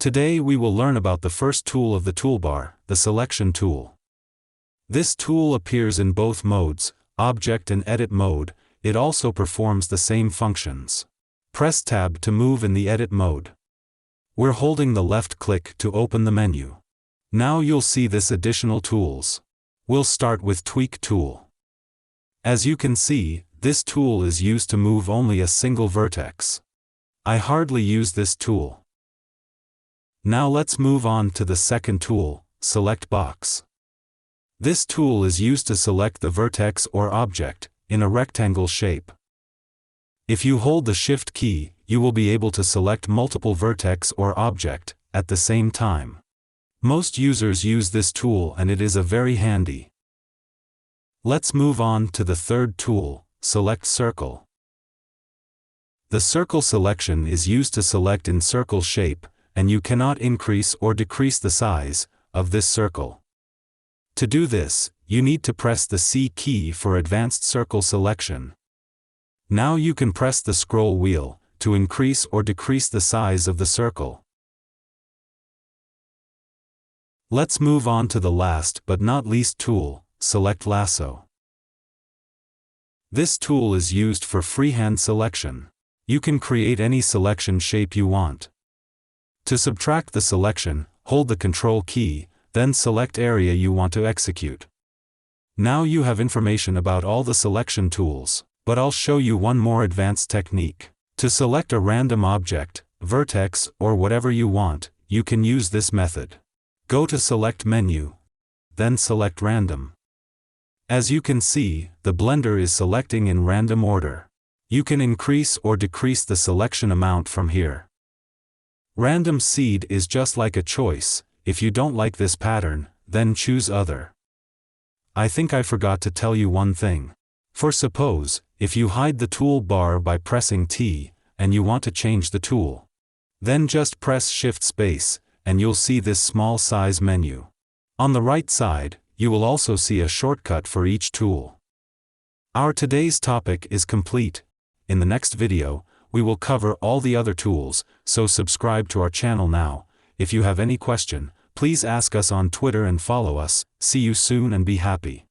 Today we will learn about the first tool of the toolbar, the selection tool. This tool appears in both modes, object and edit mode. It also performs the same functions. Press Tab to move in the edit mode. We're holding the left click to open the menu. Now you'll see this additional tools. We'll start with Tweak tool. As you can see, this tool is used to move only a single vertex. I hardly use this tool. Now let's move on to the second tool, Select Box. This tool is used to select the vertex or object in a rectangle shape. If you hold the Shift key, you will be able to select multiple vertex or object at the same time. Most users use this tool and it is a very handy. Let's move on to the third tool, Select Circle. The circle selection is used to select in circle shape, and you cannot increase or decrease the size of this circle. To do this, you need to press the C key for advanced circle selection. Now you can press the scroll wheel to increase or decrease the size of the circle. Let's move on to the last but not least tool, Select Lasso. This tool is used for freehand selection. You can create any selection shape you want. To subtract the selection, hold the Control key, then select area you want to execute. Now you have information about all the selection tools, but I'll show you one more advanced technique. To select a random object, vertex, or whatever you want, you can use this method. Go to Select menu, then select Random. As you can see, the Blender is selecting in random order. You can increase or decrease the selection amount from here. Random seed is just like a choice. If you don't like this pattern, then choose other. I think I forgot to tell you one thing. For suppose, if you hide the toolbar by pressing T, and you want to change the tool, then just press Shift Space, and you'll see this small size menu. On the right side, you will also see a shortcut for each tool. Our today's topic is complete. In the next video, we will cover all the other tools, so subscribe to our channel now. If you have any question, please ask us on Twitter and follow us. See you soon and be happy.